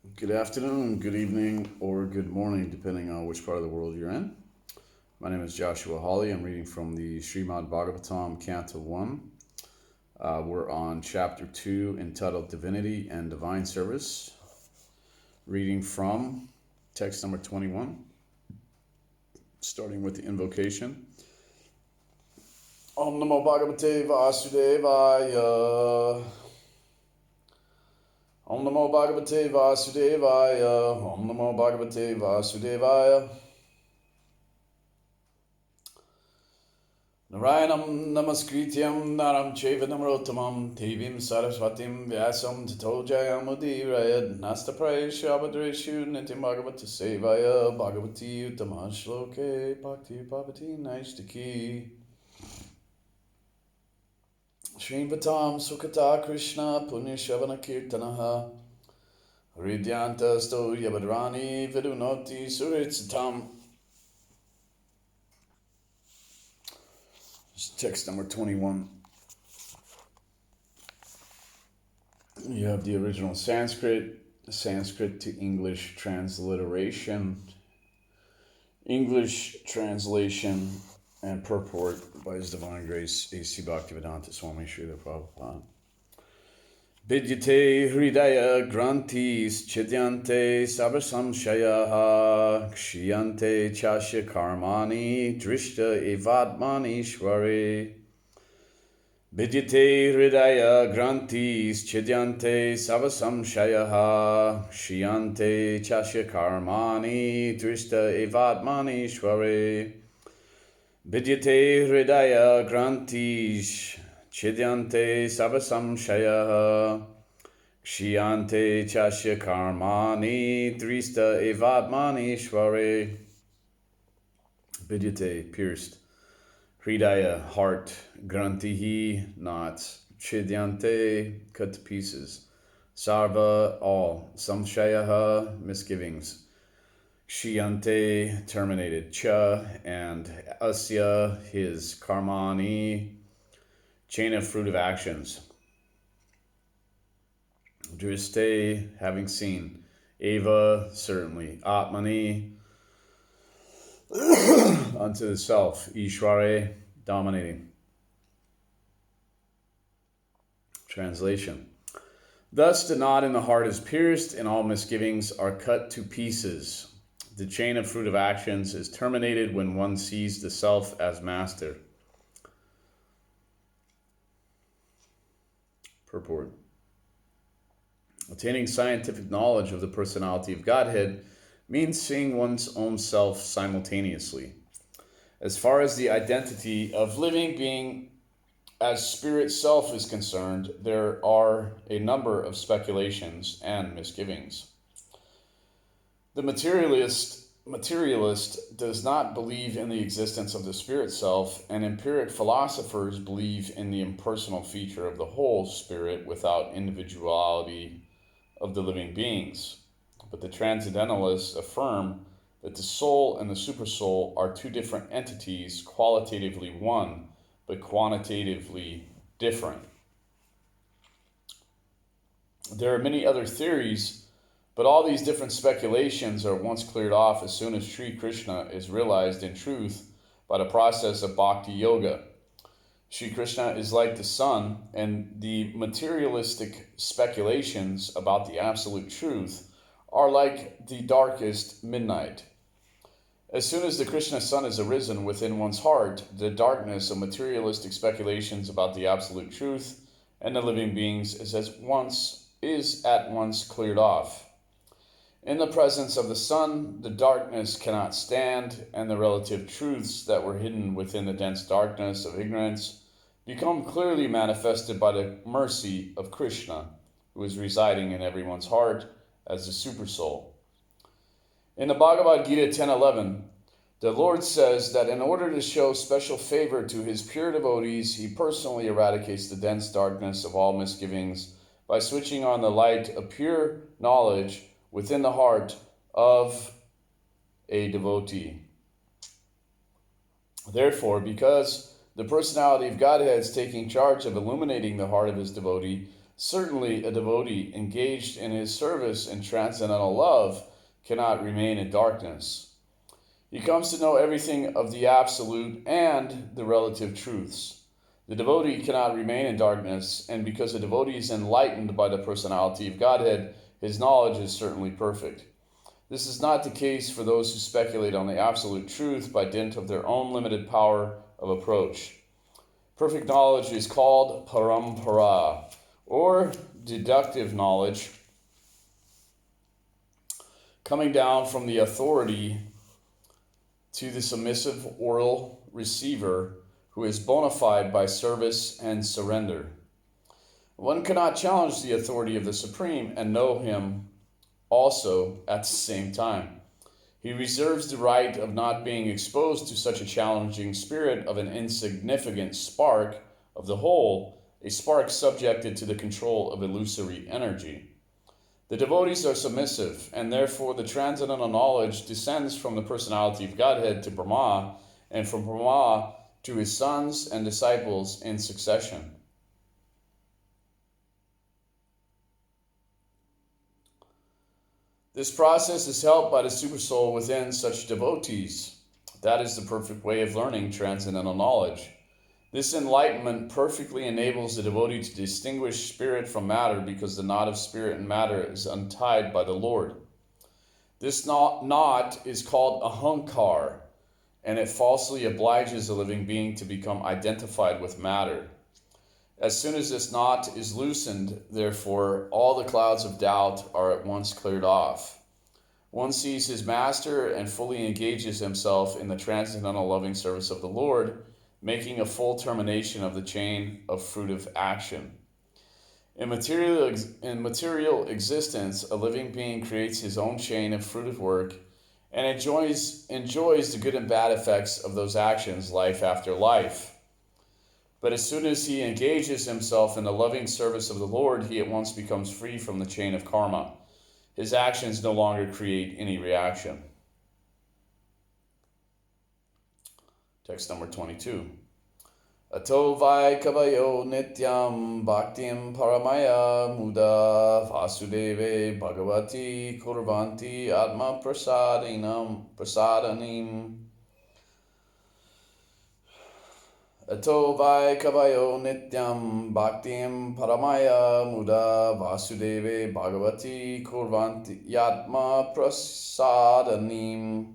Good afternoon, good evening, or good morning, depending on which part of the world you're in. My name is Joshua Hawley. I'm reading from the Srimad Bhagavatam, Canto 1. We're on Chapter 2, entitled Divinity and Divine Service. Reading from text number 21, starting with the invocation. Om Namo Bhagavate Vasudevaya. Om Namo Bhagavate Vasudevaya. Om Namo Bhagavate Vasudevaya. Narayanam Namaskrityam Naram Chaiva Namrottamam Devim Saraswatim Vyasam Tato Jayamudirayad Nastaprayeshu Abhadreshu Nityam Bhagavata Sevaya Bhagavati Uttama Shloke Bhakti Bhavati Naishtaki Srimvatam Sukata Krishna Punyashavana Kirtanaha Hridyanta Sto Yabhadrani Vidunoti Suritsatam. Text number 21. You have the original Sanskrit to English transliteration, English translation and purport by His Divine Grace A.C. Bhaktivedanta Swami Srila Prabhupada. Vidyate hridaya grantis chidyante sabasamshayaha kshiyante chasya karmani drishta evadmani shware. Vidyate hridaya grantis chidyante sabasamshayaha kshiyante chasya karmani drishta evadmani shware. Vidyate hridaya grantis Chidyante sabasamshaya kshiyante chasya karmani drista evadmani shware. Vidyate, pierced. Hridaya, heart. Grantihi, knots. Chidyante, cut to pieces. Sarva, all. Samshayaha, misgivings. Kshiyante, terminated. Cha, and asya, his. Karmani, chain of fruit of actions. Driste, having seen. Eva, certainly. Atmani, unto the self. Ishware, dominating. Translation. Thus the knot in the heart is pierced, and all misgivings are cut to pieces. The chain of fruit of actions is terminated when one sees the self as master. Purport. Attaining scientific knowledge of the personality of Godhead means seeing one's own self simultaneously. As far as the identity of living being as spirit self is concerned, there are a number of speculations and misgivings. The materialist does not believe in the existence of the spirit self, and empiric philosophers believe in the impersonal feature of the whole spirit without individuality of the living beings. But the transcendentalists affirm that the soul and the supersoul are two different entities, qualitatively one, but quantitatively different. There are many other theories, but all these different speculations are once cleared off as soon as Sri Krishna is realized in truth by the process of bhakti yoga. Sri Krishna is like the sun, and the materialistic speculations about the absolute truth are like the darkest midnight. As soon as the Krishna sun is arisen within one's heart, the darkness of materialistic speculations about the absolute truth and the living beings is at once cleared off. In the presence of the sun, the darkness cannot stand, and the relative truths that were hidden within the dense darkness of ignorance become clearly manifested by the mercy of Krishna, who is residing in everyone's heart as the Supersoul. In the Bhagavad Gita 10:11, the Lord says that in order to show special favor to his pure devotees, he personally eradicates the dense darkness of all misgivings by switching on the light of pure knowledge within the heart of a devotee. Therefore, because the personality of Godhead is taking charge of illuminating the heart of his devotee, Certainly, a devotee engaged in his service in transcendental love cannot remain in darkness. He comes to know everything of the absolute and the relative truths. The devotee cannot remain in darkness, and because a devotee is enlightened by the personality of Godhead, his knowledge is certainly perfect. This is not the case for those who speculate on the absolute truth by dint of their own limited power of approach. Perfect knowledge is called parampara, or deductive knowledge, coming down from the authority to the submissive oral receiver who is bona fide by service and surrender. One cannot challenge the authority of the Supreme and know him also at the same time. He reserves the right of not being exposed to such a challenging spirit of an insignificant spark of the whole, a spark subjected to the control of illusory energy. The devotees are submissive, and therefore the transcendental knowledge descends from the personality of Godhead to Brahma, and from Brahma to his sons and disciples in succession. This process is helped by the Supersoul within such devotees. That is the perfect way of learning transcendental knowledge. This enlightenment perfectly enables the devotee to distinguish spirit from matter, because the knot of spirit and matter is untied by the Lord. This knot is called ahankar, and it falsely obliges a living being to become identified with matter. As soon as this knot is loosened, therefore, all the clouds of doubt are at once cleared off. One sees his master and fully engages himself in the transcendental loving service of the Lord, making a full termination of the chain of fruitive action. In material existence, a living being creates his own chain of fruitive work and enjoys the good and bad effects of those actions life after life. But as soon as he engages himself in the loving service of the Lord, he at once becomes free from the chain of karma. His actions no longer create any reaction. Text number 22. Ato vai kavayo nityam bhaktim paramaya muda vasudeve bhagavati kurvanti atma prasadanim. Ato vai kavayo nityam bhaktim paramaya muda vasudeve bhagavati kurvanti yatma prasadanim.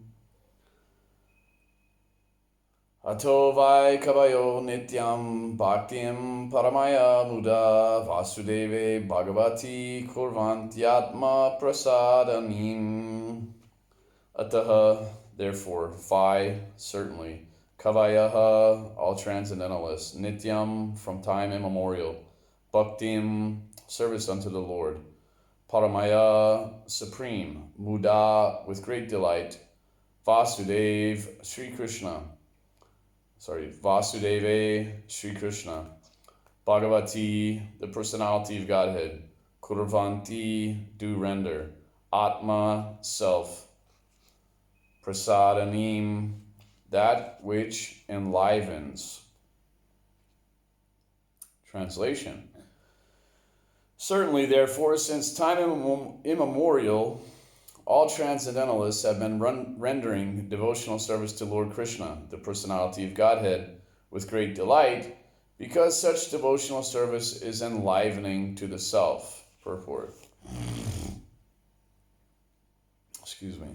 Ato vai kavayo nityam bhaktim paramaya muda vasudeve bhagavati kurvanti yatma prasadanim. Ataha, therefore, vai, certainly, Kavayaha, all transcendentalists, Nityam, from time immemorial, Bhaktim, service unto the Lord, Paramaya, supreme, Muda, with great delight, Vasudeva, Sri Krishna, Bhagavati, the personality of Godhead, Kurvanti, do render, Atma, self, Prasadanim, that which enlivens. Translation. Certainly, therefore, since time immemorial, all transcendentalists have been rendering devotional service to Lord Krishna, the personality of Godhead, with great delight, because such devotional service is enlivening to the self. Purport. Excuse me.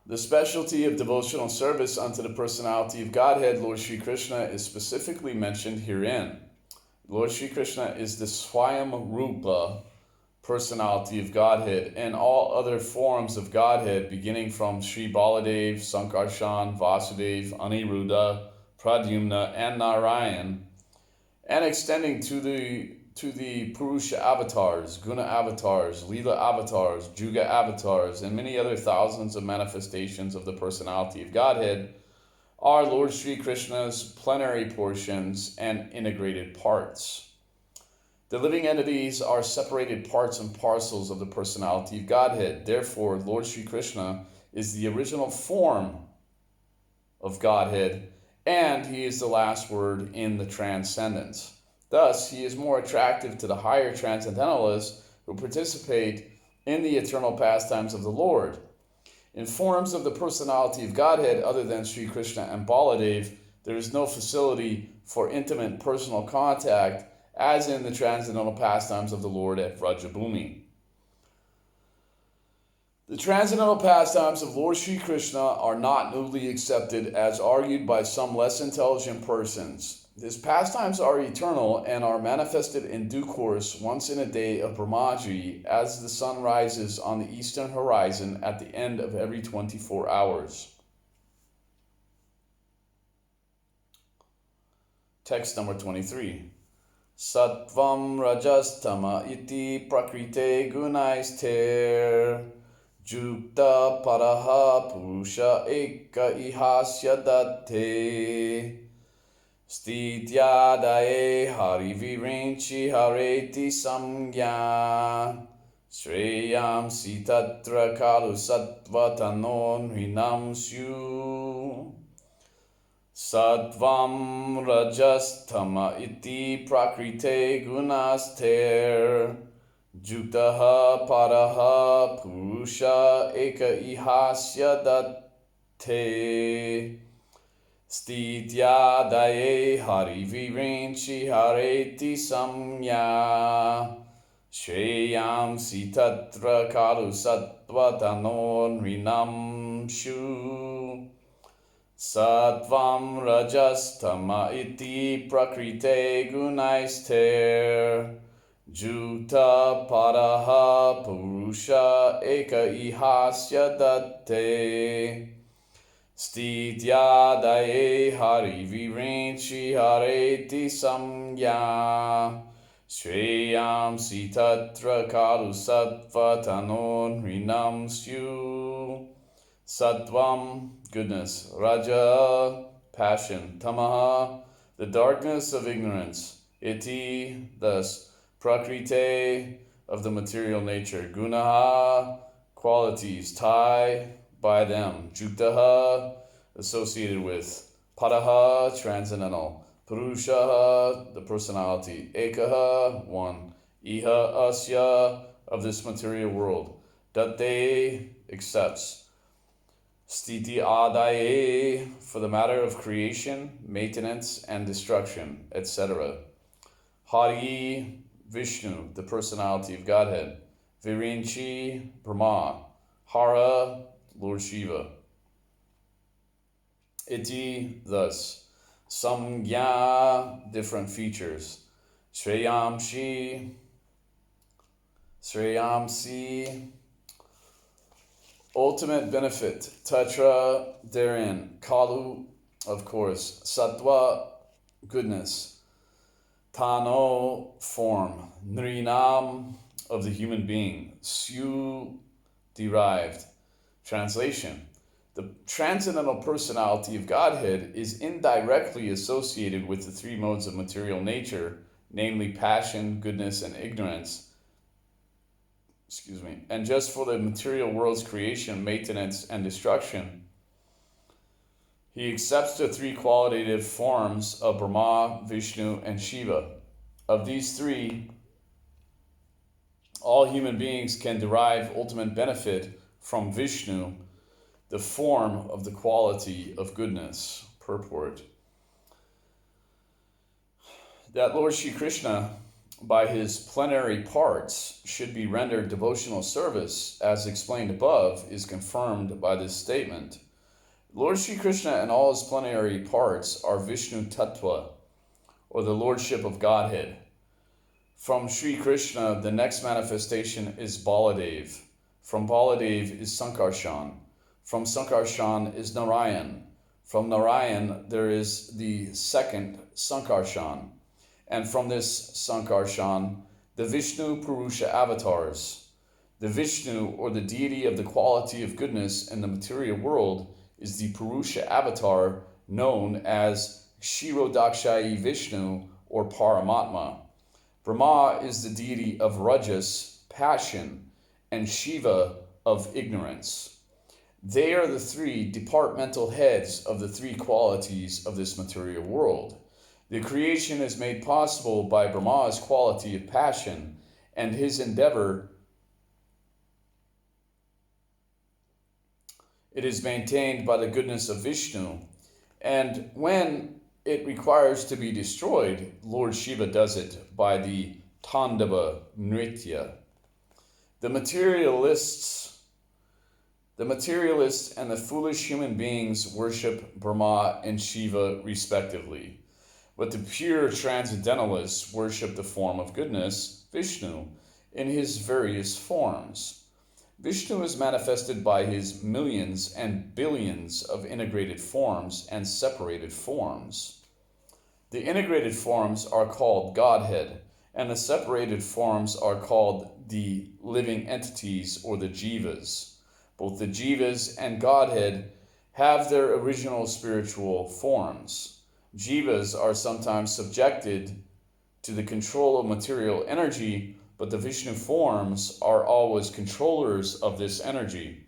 The specialty of devotional service unto the personality of Godhead, Lord Sri Krishna, is specifically mentioned herein. Lord Sri Krishna is the Swayam Rupa personality of Godhead, and all other forms of Godhead, beginning from Sri Baladev, Sankarshan, Vasudeva, Aniruddha, Pradyumna, and Narayan, and extending to the Purusha avatars, Guna avatars, Leela avatars, Juga avatars, and many other thousands of manifestations of the personality of Godhead, are Lord Sri Krishna's plenary portions and integrated parts. The living entities are separated parts and parcels of the personality of Godhead. Therefore, Lord Sri Krishna is the original form of Godhead, and he is the last word in the transcendence. Thus, he is more attractive to the higher transcendentalists who participate in the eternal pastimes of the Lord. In forms of the personality of Godhead other than Sri Krishna and Baladev, there is no facility for intimate personal contact as in the transcendental pastimes of the Lord at Vrajabhumi. The transcendental pastimes of Lord Sri Krishna are not newly accepted as argued by some less intelligent persons. His pastimes are eternal and are manifested in due course once in a day of Brahmaji as the sun rises on the eastern horizon at the end of every 24 hours. Text number 23. Sattvam rajastama iti prakrite gunaisthir Jukta paraha purusha eka ihasya datte Stityadaye hari virinchi hareti samgya Shreyam sitatra kalu sattvatanон hrinam syu Sattvam rajastama iti prakrite gunasther Juktaha paraha purusha eka ihasya datte Stityadaye hari virinchi hareti samya Shreyam sitatra kalu sattvatanón hrinam shu Sattvam rajastama iti prakrite gunaisther Jukta paraha purusha eka ihasya datte Stityadaye hari virinchi hareti samgya Shreyam sitatra kalu sattvatanón hrinam syu Sattvam, goodness, Raja, passion, Tamaha, the darkness of ignorance, Iti, thus, Prakrite, of the material nature, Gunaha, qualities, Tai, by them, Juktaha, associated with, Padaha, transcendental, Purushaha, the personality, Ekaha, one, Iha, Asya, of this material world, Datte, accepts, Stiti adaye, for the matter of creation, maintenance, and destruction, etc. Hari, Vishnu, the personality of Godhead. Virinchi, Brahma. Hara, Lord Shiva. Iti, thus. Samgya, different features. Shreyamshi, Shreyamsi, ultimate benefit, Tatra, therein, Kalu, of course, Sattva, goodness, Tano, form, Nrinam, of the human being, Syu, derived. Translation: the transcendental personality of Godhead is indirectly associated with the three modes of material nature, namely passion, goodness, and ignorance. And just for the material world's creation, maintenance, and destruction, he accepts the three qualitative forms of Brahma, Vishnu, and Shiva. Of these three, all human beings can derive ultimate benefit from Vishnu, the form of the quality of goodness. Purport: that Lord Shri Krishna, by his plenary parts, should be rendered devotional service, as explained above, is confirmed by this statement. Lord Shri Krishna and all his plenary parts are Vishnu Tattva, or the Lordship of Godhead. From Shri Krishna, the next manifestation is Baladev. From Baladev is Sankarshan. From Sankarshan is Narayan. From Narayan, there is the second Sankarshan. And from this Sankarshan, the Vishnu Purusha avatars. The Vishnu, or the deity of the quality of goodness in the material world, is the Purusha avatar known as Kshirodakshayi Vishnu, or Paramatma. Brahma is the deity of Rajas, passion, and Shiva of ignorance. They are the three departmental heads of the three qualities of this material world. The creation is made possible by Brahma's quality of passion and his endeavor. It is maintained by the goodness of Vishnu, and when it requires to be destroyed, Lord Shiva does it by the Tandava Nritya. The materialists and the foolish human beings worship Brahma and Shiva respectively, but the pure transcendentalists worship the form of goodness, Vishnu, in his various forms. Vishnu is manifested by his millions and billions of integrated forms and separated forms. The integrated forms are called Godhead, and the separated forms are called the living entities or the jivas. Both the jivas and Godhead have their original spiritual forms. Jivas are sometimes subjected to the control of material energy, but the Vishnu forms are always controllers of this energy.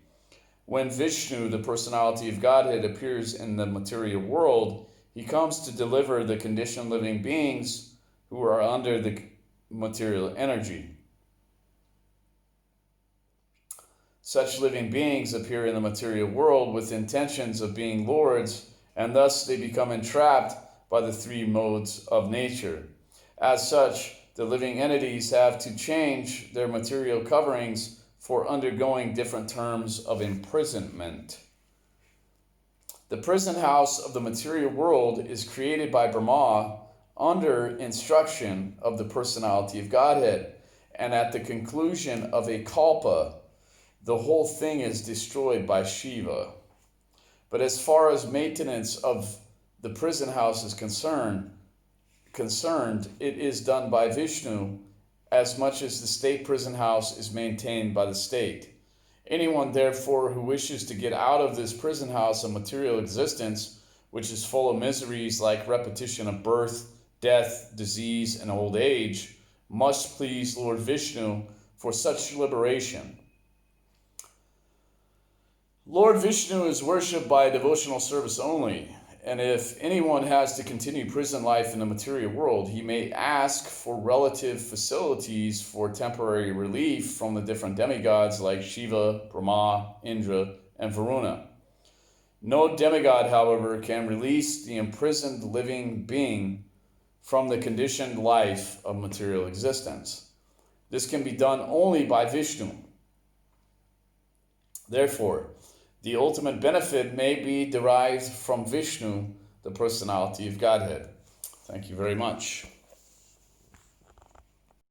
When Vishnu, the personality of Godhead, appears in the material world, he comes to deliver the conditioned living beings who are under the material energy. Such living beings appear in the material world with intentions of being lords, and thus they become entrapped by the three modes of nature. As such, the living entities have to change their material coverings for undergoing different terms of imprisonment. The prison house of the material world is created by Brahma under instruction of the personality of Godhead, and at the conclusion of a kalpa, the whole thing is destroyed by Shiva. But as far as maintenance of the prison house is concerned, it is done by Vishnu, as much as the state prison house is maintained by the state. Anyone, therefore, who wishes to get out of this prison house of material existence, which is full of miseries like repetition of birth, death, disease, and old age, must please Lord Vishnu for such liberation. Lord Vishnu is worshipped by devotional service only, and if anyone has to continue prison life in the material world, he may ask for relative facilities for temporary relief from the different demigods like Shiva, Brahma, Indra, and Varuna. No demigod, however, can release the imprisoned living being from the conditioned life of material existence. This can be done only by Vishnu. Therefore, the ultimate benefit may be derived from Vishnu, the personality of Godhead. Thank you very much.